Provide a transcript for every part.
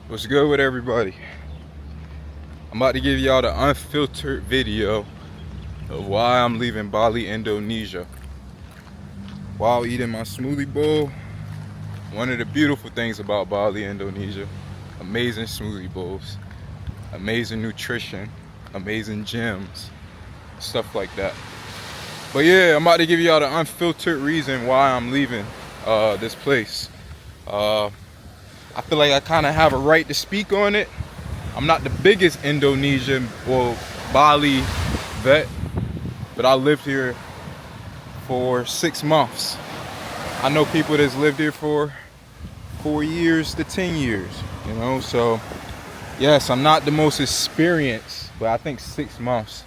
What's good with everybody? I'm about to give y'all the unfiltered video of why I'm leaving Bali, Indonesia. While eating my smoothie bowl, one of the beautiful things about Bali, Indonesia, amazing smoothie bowls, amazing nutrition, amazing gyms, stuff like that. But yeah, I'm about to give y'all the unfiltered reason why I'm leaving this place. I feel like I kind of have a right to speak on it. I'm not the biggest Indonesian or Bali vet, but I lived here for 6 months. I know people that's lived here for 4 years to 10 years, you know, so yes, I'm not the most experienced, but I think 6 months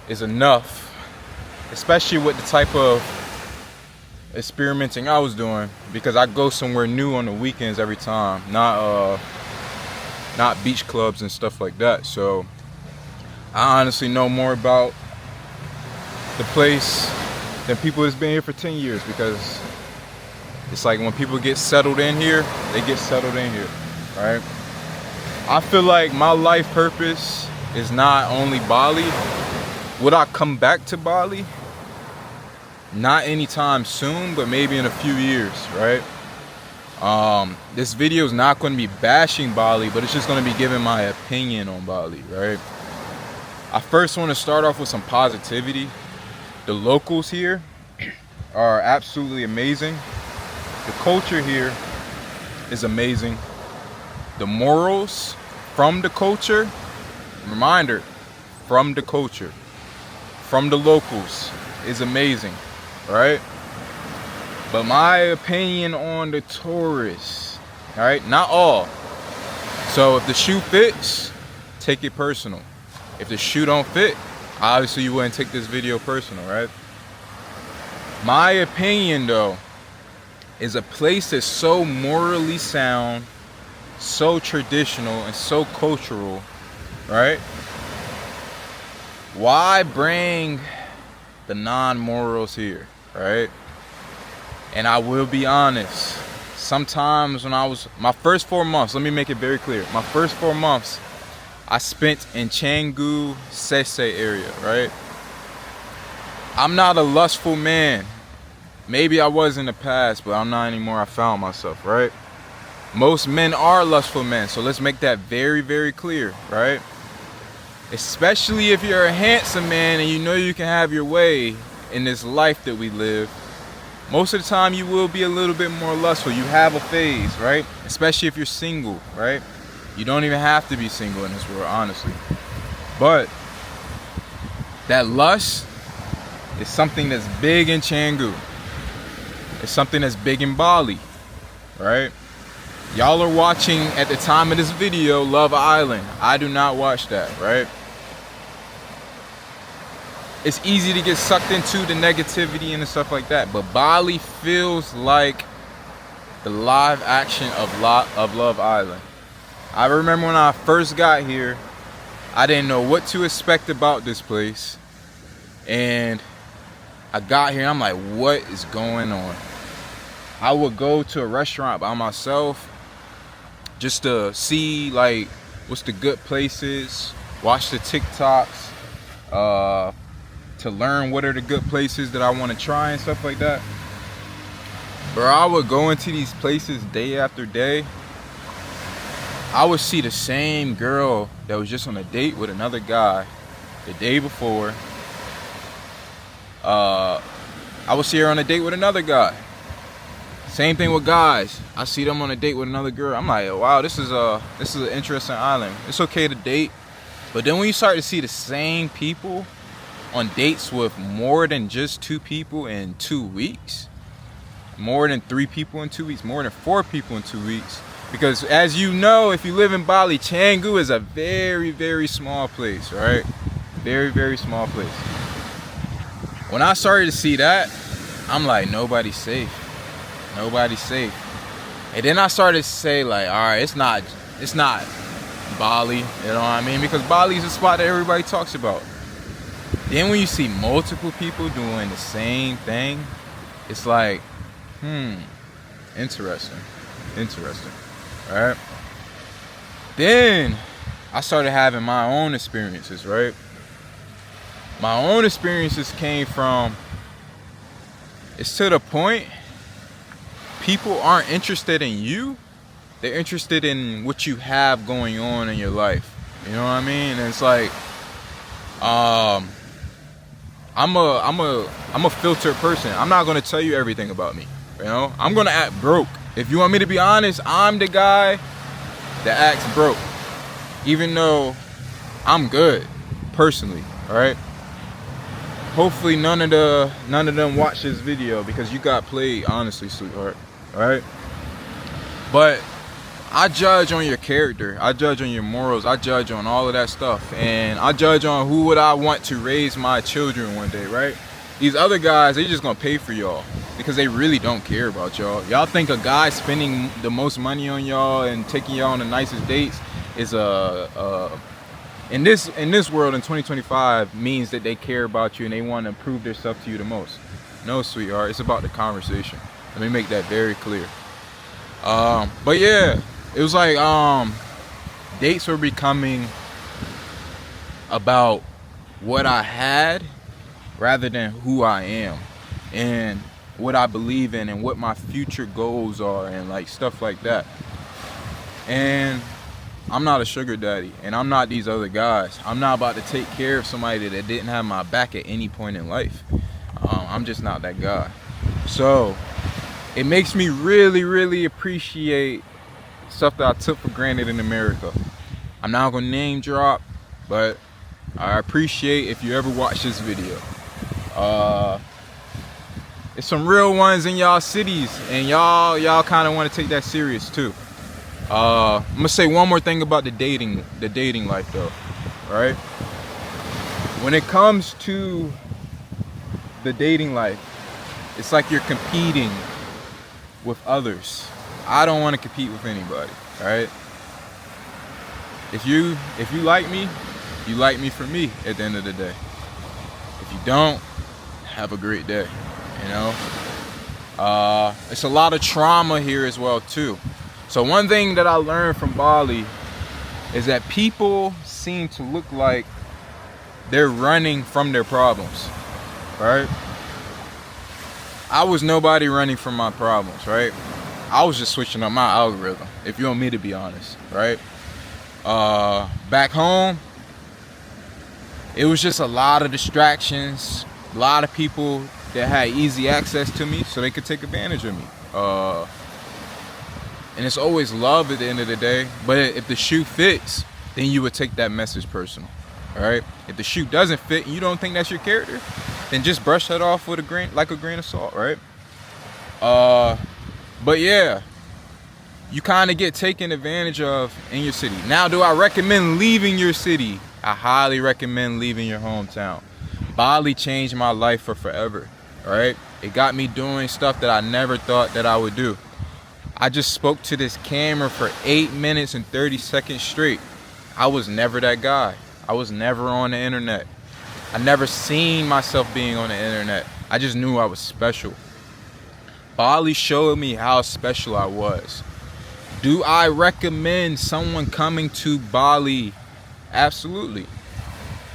is enough, especially with the type of experimenting I was doing, because I go somewhere new on the weekends every time, not beach clubs and stuff like that. So I honestly know more about the place than people that's been here for 10 years, because it's like when people get settled in here, they get settled in here, right? I feel like my life purpose is not only Bali. Would I come back to Bali? Not anytime soon, but maybe in a few years, right? This video is not going to be bashing Bali, but it's just going to be giving my opinion on Bali, right? I first want to start off with some positivity. The locals here are absolutely amazing. The culture here is amazing. The morals from the culture, reminder, from the culture, from the locals is amazing, right? But my opinion on the tourists, all right, not all. So if the shoe fits, take it personal. If the shoe don't fit, obviously you wouldn't take this video personal, right? My opinion though is a place that's so morally sound, so traditional, and so cultural, right? Why bring the non-morals here, right? And I will be honest, sometimes when my first 4 months, let me make it very clear, my first 4 months I spent in Canggu, Sese area, right? I'm not a lustful man. Maybe I was in the past, but I'm not anymore. I found myself, right? Most men are lustful men, so let's make that very, very clear, right? Especially if you're a handsome man and you know you can have your way in this life that we live. Most of the time you will be a little bit more lustful. You have a phase, right? Especially if you're single, right? You don't even have to be single in this world, honestly. But that lust is something that's big in Canggu. It's something that's big in Bali, right? Y'all are watching, at the time of this video, Love Island. I do not watch that, right? It's easy to get sucked into the negativity and stuff like that, but Bali feels like the live action of Love Island. I remember when I first got here, I didn't know what to expect about this place, and I got here and I'm like, what is going on? I would go to a restaurant by myself just to see like what's the good places, watch the TikToks, to learn what are the good places that I want to try and stuff like that. Bro, I would go into these places day after day. I would see the same girl that was just on a date with another guy the day before. I would see her on a date with another guy. Same thing with guys. I see them on a date with another girl. I'm like, wow, this is an interesting island. It's okay to date, but then when you start to see the same people on dates with more than just 2 people in 2 weeks, more than 3 people in 2 weeks, more than 4 people in 2 weeks, because as you know, if you live in Bali, Canggu is a very, very small place, right? Very, very small place. When I started to see that, I'm like, nobody's safe. Nobody's safe. And then I started to say, like, all right, it's not Bali, you know what I mean? Because Bali is a spot that everybody talks about. Then when you see multiple people doing the same thing, it's like, interesting. All right. Then I started having my own experiences, right? My own experiences came from, it's to the point people aren't interested in you. They're interested in what you have going on in your life. You know what I mean? And it's like, I'm a filtered person. I'm not gonna tell you everything about me. You know, I'm gonna act broke. If you want me to be honest, I'm the guy that acts broke, even though I'm good personally. All right. Hopefully none of them watch this video, because you got played, honestly, sweetheart. All right. But I judge on your character. I judge on your morals. I judge on all of that stuff. And I judge on who would I want to raise my children one day, right? These other guys, they just gonna pay for y'all because they really don't care about y'all. Y'all think a guy spending the most money on y'all and taking y'all on the nicest dates is in this world in 2025 means that they care about you and they want to prove their stuff to you the most. No, sweetheart, it's about the conversation. Let me make that very clear. But yeah, it was like dates were becoming about what I had rather than who I am and what I believe in and what my future goals are and like stuff like that. And I'm not a sugar daddy, and I'm not these other guys. I'm not about to take care of somebody that didn't have my back at any point in life. I'm just not that guy. So it makes me really, really appreciate stuff that I took for granted in America. I'm not gonna name drop, but I appreciate if you ever watch this video. It's some real ones in y'all cities, and y'all kind of want to take that serious too. I'm gonna say one more thing about the dating life though, right? When it comes to the dating life, it's like you're competing with others. I don't want to compete with anybody, all right? If you like me, you like me for me at the end of the day. If you don't, have a great day, you know? It's a lot of trauma here as well too. So one thing that I learned from Bali is that people seem to look like they're running from their problems, right? I was nobody running from my problems, right? I was just switching up my algorithm, if you want me to be honest, right? Back home, it was just a lot of distractions, a lot of people that had easy access to me so they could take advantage of me. And it's always love at the end of the day. But if the shoe fits, then you would take that message personal. All right. If the shoe doesn't fit and you don't think that's your character, then just brush that off with a grain of salt, right? But yeah, you kind of get taken advantage of in your city. Now, do I recommend leaving your city? I highly recommend leaving your hometown. Bali changed my life for forever. All right. It got me doing stuff that I never thought that I would do. I just spoke to this camera for 8 minutes and 30 seconds straight. I was never that guy. I was never on the internet. I never seen myself being on the internet. I just knew I was special. Bali showed me how special I was. Do I recommend someone coming to Bali? Absolutely.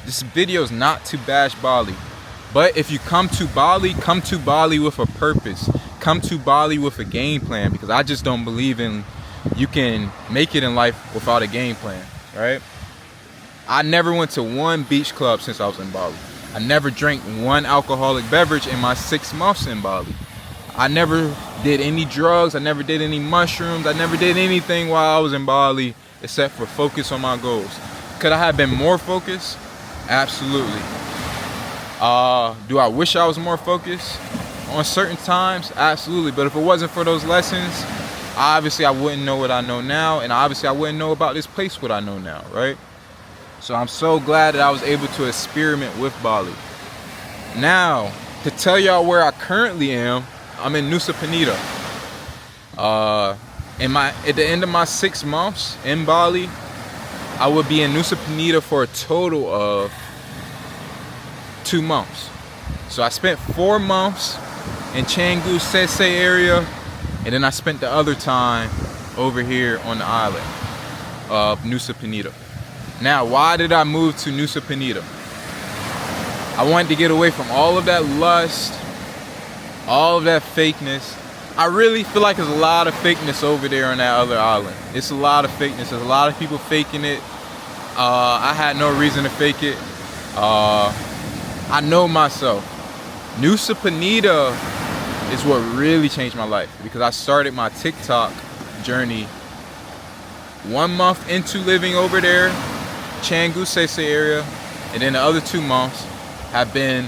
This video is not to bash Bali. But if you come to Bali with a purpose. Come to Bali with a game plan, because I just don't believe in you can make it in life without a game plan, right? I never went to one beach club since I was in Bali. I never drank one alcoholic beverage in my 6 months in Bali. I never did any drugs. I never did any mushrooms. I never did anything while I was in Bali except for focus on my goals. Could I have been more focused? Absolutely. Do I wish I was more focused on certain times? Absolutely. But if it wasn't for those lessons, obviously I wouldn't know what I know now, and obviously I wouldn't know about this place what I know now, right? So I'm so glad that I was able to experiment with Bali. Now, to tell y'all where I currently am, I'm in Nusa Penida. At the end of my 6 months in Bali, I would be in Nusa Penida for a total of 2 months. So I spent 4 months in Canggu, Sese area, and then I spent the other time over here on the island. of Nusa Penida. Now, why did I move to Nusa Penida? I wanted to get away from all of that lust, all of that fakeness. I really feel like there's a lot of fakeness over there on that other island. It's a lot of fakeness. There's a lot of people faking it. I had no reason to fake it. I know myself. Nusa Penida is what really changed my life, because I started my TikTok journey 1 month into living over there, Canggu area, and then the other 2 months have been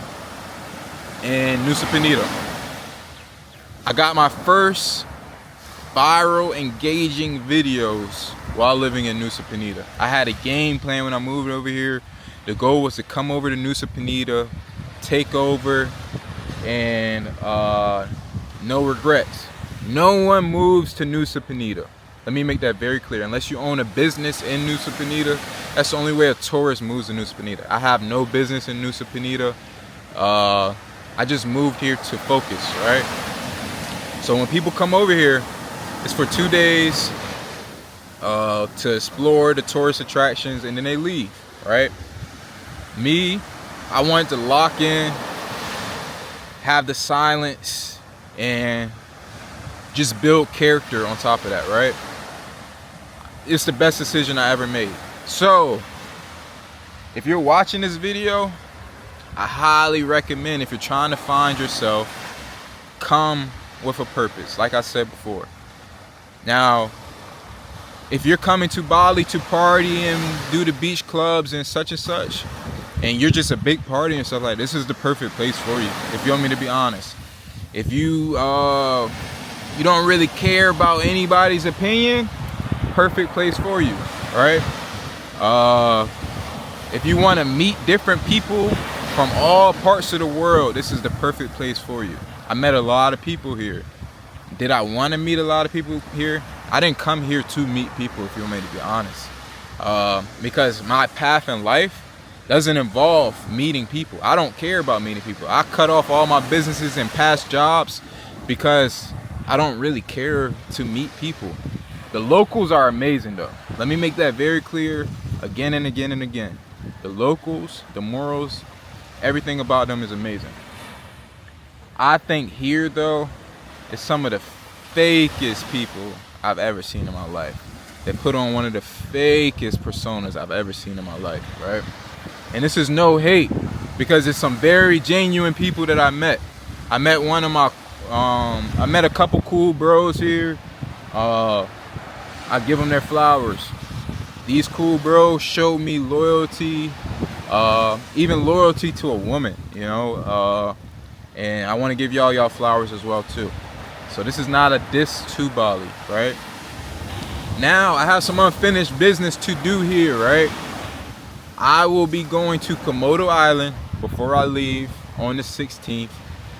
in Nusa Penida. I got my first viral engaging videos while living in Nusa Penida. I had a game plan when I moved over here. The goal was to come over to Nusa Penida, take over, and no regrets. No one moves to Nusa Penida. Let me make that very clear. Unless you own a business in Nusa Penida, that's the only way a tourist moves to Nusa Penida. I have no business in Nusa Penida. I just moved here to focus, right? So when people come over here, it's for 2 days to explore the tourist attractions, and then they leave, right? Me, I wanted to lock in, have the silence, and just build character on top of that, right? It's the best decision I ever made. So, if you're watching this video, I highly recommend, if you're trying to find yourself, come with a purpose, like I said before. Now, if you're coming to Bali to party and do the beach clubs and such, and you're just a big party and stuff like that, this is the perfect place for you, if you want me to be honest. If you you don't really care about anybody's opinion, perfect place for you, right? If you want to meet different people from all parts of the world, this is the perfect place for you. I met a lot of people here. Did I want to meet a lot of people here? I didn't come here to meet people, if you want me to be honest. Because my path in life doesn't involve meeting people. I don't care about meeting people. I cut off all my businesses and past jobs because I don't really care to meet people. The locals are amazing though. Let me make that very clear again and again and again. The locals, the morals, everything about them is amazing. I think here though, is some of the fakest people I've ever seen in my life. They put on one of the fakest personas I've ever seen in my life, right? And this is no hate, because it's some very genuine people that I met. I met I met a couple cool bros here. I give them their flowers. These cool bros showed me loyalty, even loyalty to a woman, you know? And I want to give y'all flowers as well too. So this is not a diss to Bali, right? Now I have some unfinished business to do here, right? I will be going to Komodo Island before I leave on the 16th.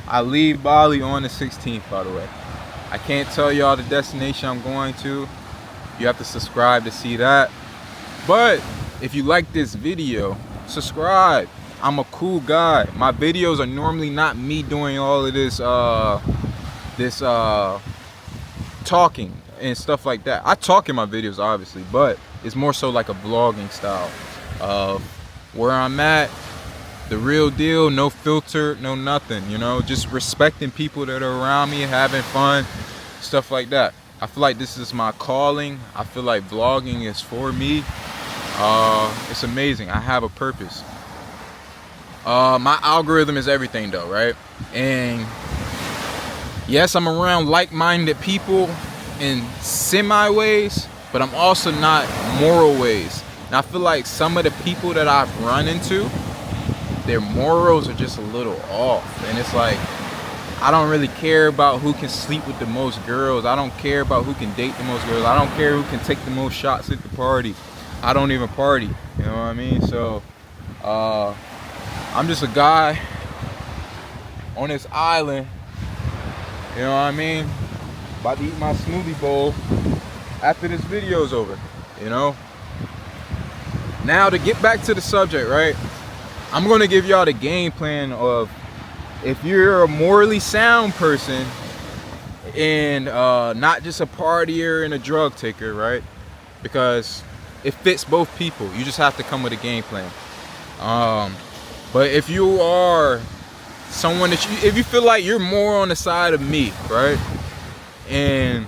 I leave Bali on the 16th, by the way. I can't tell y'all the destination I'm going to. You have to subscribe to see that. But if you like this video, subscribe. I'm a cool guy. My videos are normally not me doing all of this talking and stuff like that. I talk in my videos obviously, but it's more so like a vlogging style of where I'm at, the real deal, no filter, no nothing, you know, just respecting people that are around me, having fun, stuff like that. I feel like this is my calling. I feel like vlogging is for me. It's amazing. I have a purpose. My algorithm is everything though, right? And yes, I'm around like-minded people in semi ways, but I'm also not moral ways. And I feel like some of the people that I've run into, their morals are just a little off. And it's like, I don't really care about who can sleep with the most girls. I don't care about who can date the most girls. I don't care who can take the most shots at the party. I don't even party, you know what I mean? So, I'm just a guy on this island, you know what I mean? About to eat my smoothie bowl after this video's over, you know? Now to get back to the subject, right? I'm gonna give y'all the game plan of, if you're a morally sound person and not just a partier and a drug taker, right? Because it fits both people. You just have to come with a game plan. But if you are someone that if you feel like you're more on the side of me, right? And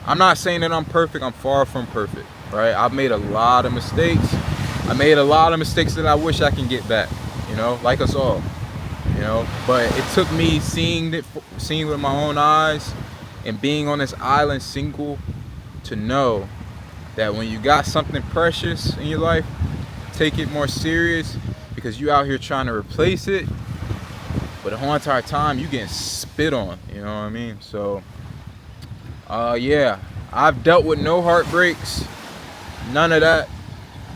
I'm not saying that I'm perfect. I'm far from perfect, right? I've made a lot of mistakes. I made a lot of mistakes that I wish I can get back, you know, like us all, you know. But it took me seeing with my own eyes and being on this island single to know that when you got something precious in your life, take it more serious, because you out here trying to replace it, but the whole entire time you getting spit on, you know what I mean? So yeah, I've dealt with no heartbreaks, none of that.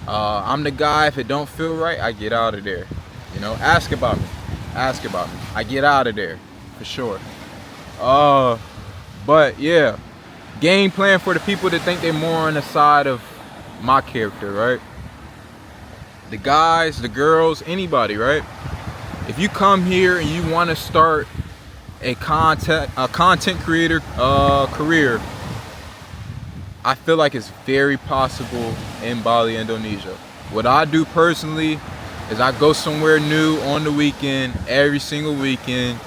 I'm the guy, if it don't feel right, I get out of there, you know. Ask about me, I get out of there for sure. But yeah, game plan for the people that think they're more on the side of my character, right? The guys, the girls, anybody, right? If you come here and you want to start a content creator career, I feel like it's very possible in Bali, Indonesia. What I do personally is I go somewhere new on the weekend, every single weekend,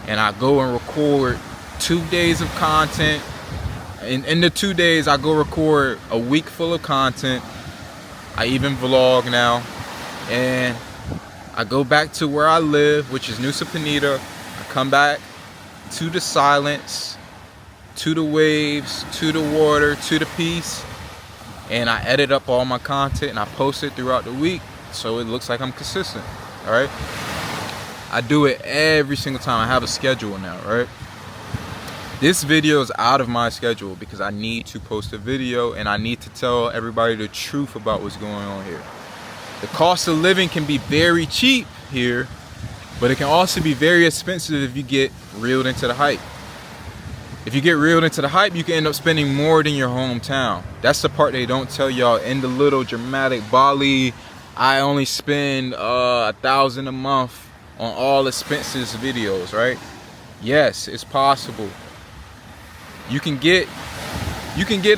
and I go and record 2 days of content. In the 2 days, I go record a week full of content. I even vlog now, and I go back to where I live, which is Nusa, Penida. I come back to the silence, to the waves, to the water, to the peace, and I edit up all my content and I post it throughout the week so it looks like I'm consistent. All right, I do it every single time. I have a schedule now, right? This video is out of my schedule because I need to post a video and I need to tell everybody the truth about what's going on here. The cost of living can be very cheap here, but it can also be very expensive if you get reeled into the hype. If you get reeled into the hype, you can end up spending more than your hometown. That's the part they don't tell y'all in the little dramatic Bali. I only spend $1,000 a month on all expenses videos, right? Yes, it's possible. You can get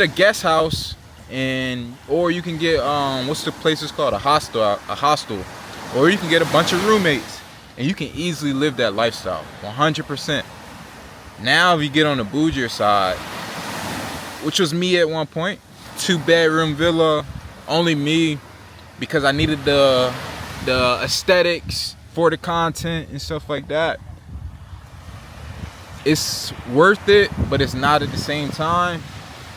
a guest house, or you can get what's the place it's called, a hostel, or you can get a bunch of roommates, and you can easily live that lifestyle 100%. Now if you get on the bougier side, which was me at one point, 2-bedroom villa, only me, because I needed the aesthetics for the content and stuff like that. It's worth it, but it's not at the same time,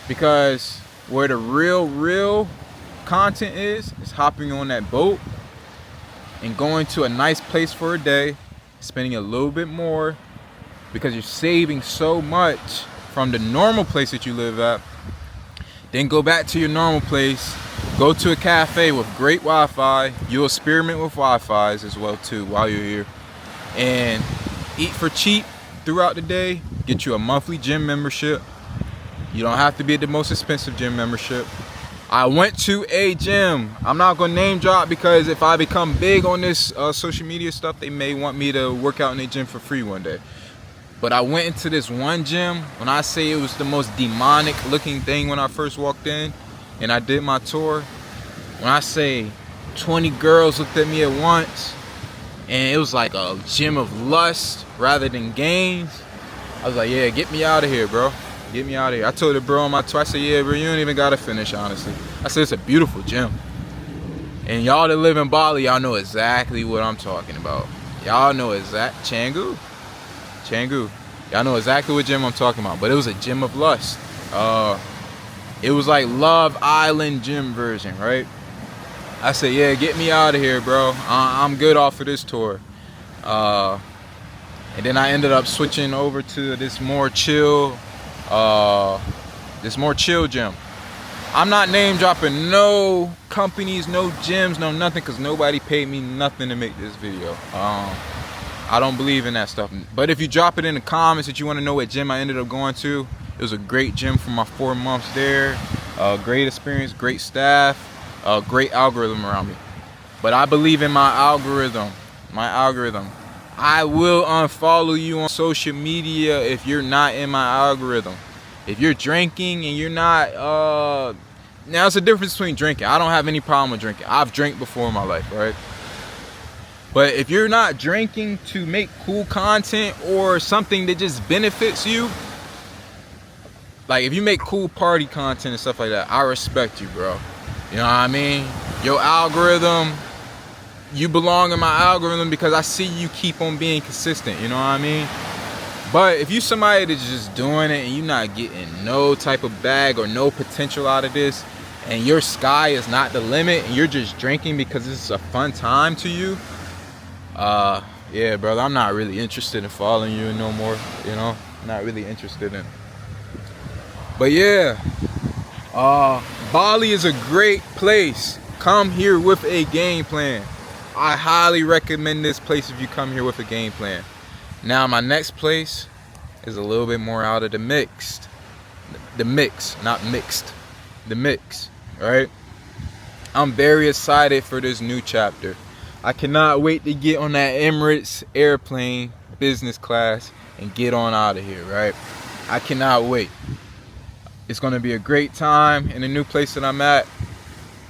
because where the real content is hopping on that boat and going to a nice place for a day, spending a little bit more, because you're saving so much from the normal place that you live at. Then go back to your normal place, go to a cafe with great Wi-Fi. You'll experiment with Wi-Fi's as well too while you're here, and eat for cheap throughout the day. Get you a monthly gym membership. You don't have to be at the most expensive gym membership. I went to a gym. I'm not gonna name drop, because if I become big on this social media stuff, they may want me to work out in a gym for free one day. But I went into this one gym. When I say it was the most demonic looking thing when I first walked in and I did my tour, when I say 20 girls looked at me at once, and it was like a gym of lust rather than gains, I was like, yeah, get me out of here, bro. Get me out of here. I told the bro on my tour, I said, yeah, bro, you don't even gotta finish, honestly. I said, it's a beautiful gym. And y'all that live in Bali, y'all know exactly what I'm talking about. Y'all know Canggu. Y'all know exactly what gym I'm talking about. But it was a gym of lust. It was like Love Island gym version, right? I said, yeah, get me out of here, bro. I'm good off of this tour. And then I ended up switching over to this more chill gym. I'm not name dropping no companies, no gyms, no nothing, because nobody paid me nothing to make this video. I don't believe in that stuff. But if you drop it in the comments that you want to know what gym I ended up going to, it was a great gym for my 4 months there. Great experience, great staff, great algorithm around me. But I believe in my algorithm. I will unfollow you on social media if you're not in my algorithm. If you're drinking and you're not Now, it's a difference between drinking. I don't have any problem with drinking. I've drank before in my life, right? But if you're not drinking to make cool content or something that just benefits you, like if you make cool party content and stuff like that, I respect you, bro. You know what I mean? Your algorithm, you belong in my algorithm because I see you keep on being consistent, you know what I mean? But if you somebody that's just doing it and you're not getting no type of bag or no potential out of this, and your sky is not the limit and you're just drinking because it's a fun time to you, yeah, brother, I'm not really interested in following you no more, you know? Not really interested in. But yeah, Bali is a great place. Come here with a game plan. I highly recommend this place if you come here with a game plan. Now, my next place is a little bit more out of the mix, not mixed. The mix, right? I'm very excited for this new chapter. I cannot wait to get on that Emirates airplane, business class, and get on out of here, right? I cannot wait. It's going to be a great time in the new place that I'm at.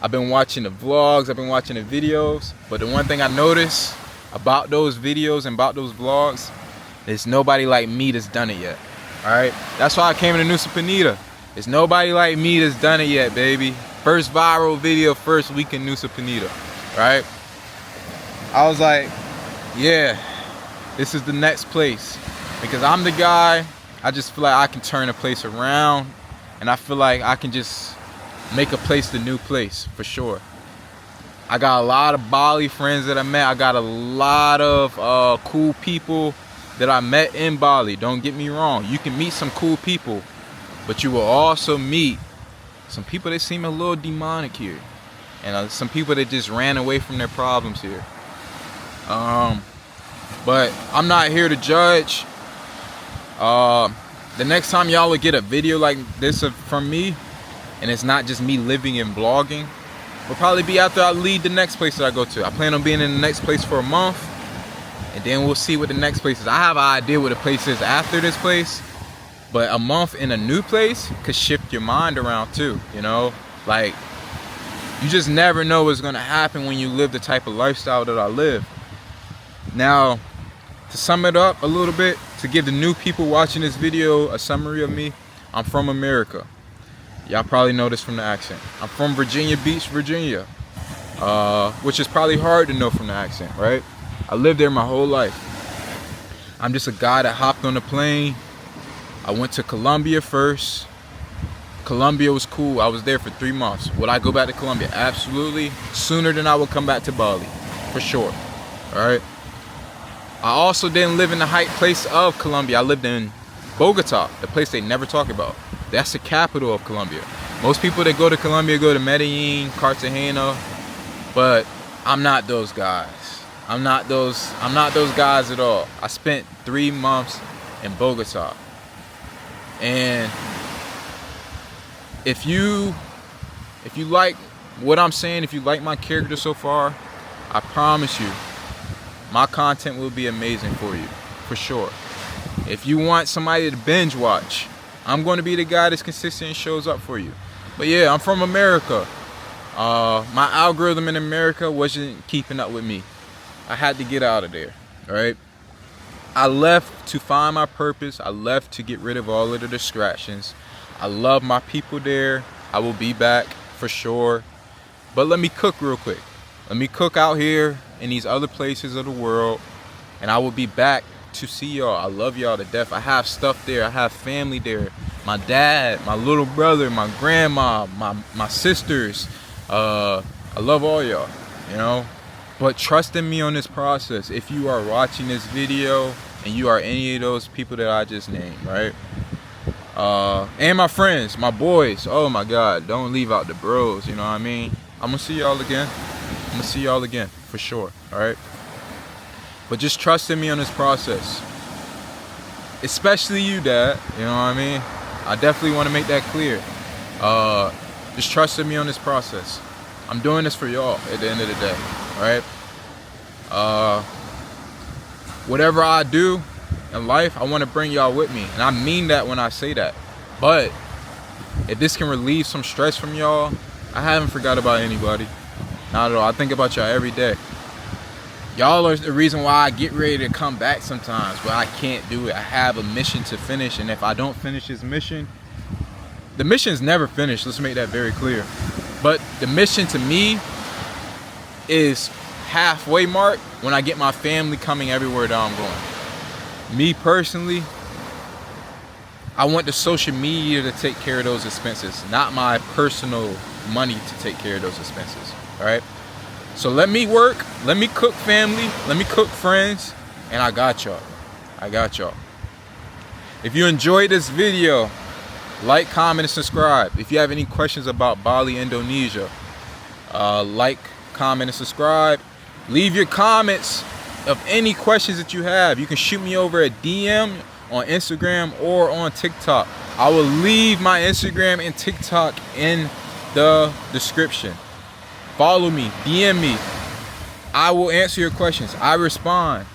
I've been watching the vlogs, I've been watching the videos, but the one thing I noticed about those videos and about those vlogs is nobody like me that's done it yet, all right? That's why I came to Nusa Penida. There's nobody like me that's done it yet, baby. First viral video, first week in Nusa Penida, right? I was like, yeah, this is the next place. Because I'm the guy, I just feel like I can turn a place around, and I feel like I can just make a place the new place, for sure. I got a lot of Bali friends that I met. I got a lot of cool people that I met in Bali. Don't get me wrong. You can meet some cool people, but you will also meet some people that seem a little demonic here. And some people that just ran away from their problems here. But I'm not here to judge. The next time y'all will get a video like this from me, and it's not just me living and vlogging, will probably be after I leave the next place that I go to. I plan on being in the next place for a month, and then we'll see what the next place is. I have an idea what the place is after this place, but a month in a new place could shift your mind around too, you know? Like, you just never know what's gonna happen when you live the type of lifestyle that I live. Now, to sum it up a little bit, to give the new people watching this video a summary of me, I'm from America. Y'all probably know this from the accent. I'm from Virginia Beach, Virginia, which is probably hard to know from the accent, right? I lived there my whole life. I'm just a guy that hopped on a plane. I went to Colombia first. Colombia was cool. I was there for 3 months. Would I go back to Colombia? Absolutely. Sooner than I would come back to Bali, for sure. All right. I also didn't live in the hype place of Colombia. I lived in Bogota, the place they never talk about. That's the capital of Colombia. Most people that go to Colombia go to Medellin, Cartagena, but I'm not those guys. I'm not those guys at all. I spent 3 months in Bogota. And if you like what I'm saying, if you like my character so far, I promise you, my content will be amazing for you, for sure. If you want somebody to binge watch, I'm going to be the guy that's consistent and shows up for you. But yeah, I'm from America. My algorithm in America wasn't keeping up with me. I had to get out of there, all right? I left to find my purpose. I left to get rid of all of the distractions. I love my people there. I will be back for sure. But let me cook real quick. Let me cook out here in these other places of the world, and I will be back to see y'all. I love y'all to death. I have stuff there. I have family there. My dad, my little brother, my grandma, my sisters. I love all y'all, you know? But trust in me on this process. If you are watching this video and you are any of those people that I just named, right? And my friends, my boys. Oh my God, don't leave out the bros, you know what I mean? I'm gonna see y'all again. I'm gonna see y'all again, for sure, all right? But just trust in me on this process. Especially you, Dad, you know what I mean? I definitely want to make that clear. Just trust in me on this process. I'm doing this for y'all at the end of the day, all right? Whatever I do in life, I want to bring y'all with me. And I mean that when I say that. But if this can relieve some stress from y'all, I haven't forgot about anybody. Not at all. I think about y'all every day. Y'all are the reason why I get ready to come back sometimes, but I can't do it. I have a mission to finish, and if I don't finish this mission, the mission's never finished. Let's make that very clear. But the mission to me is halfway mark when I get my family coming everywhere that I'm going. Me personally, I want the social media to take care of those expenses, not my personal money to take care of those expenses. All right. So let me work, let me cook family, let me cook friends, and I got y'all. I got y'all. If you enjoyed this video, like, comment, and subscribe. If you have any questions about Bali, Indonesia, like, comment, and subscribe. Leave your comments of any questions that you have. You can shoot me over a DM on Instagram or on TikTok. I will leave my Instagram and TikTok in the description. Follow me, DM me. I will answer your questions. I respond.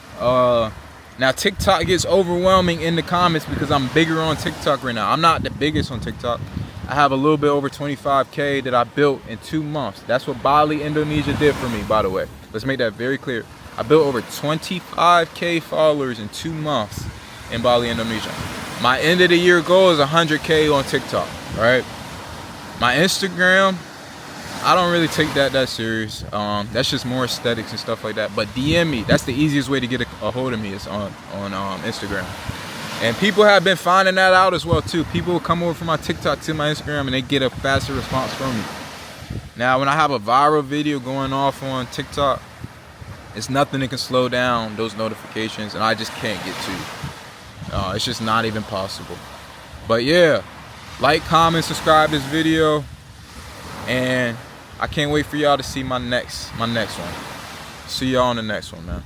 Now TikTok gets overwhelming in the comments because I'm bigger on TikTok right now. I'm not the biggest on TikTok. I have a little bit over 25K that I built in 2 months. That's what Bali, Indonesia did for me, by the way. Let's make that very clear. I built over 25K followers in 2 months in Bali, Indonesia. My end of the year goal is 100K on TikTok, all right? My Instagram, I don't really take that serious. That's just more aesthetics and stuff like that. But DM me. That's the easiest way to get a hold of me is on Instagram. And people have been finding that out as well too. People will come over from my TikTok to my Instagram and they get a faster response from me. Now, when I have a viral video going off on TikTok, it's nothing that can slow down those notifications, and I just can't get to. It's just not even possible. But yeah, like, comment, subscribe this video, and I can't wait for y'all to see my next one. See y'all on the next one, man.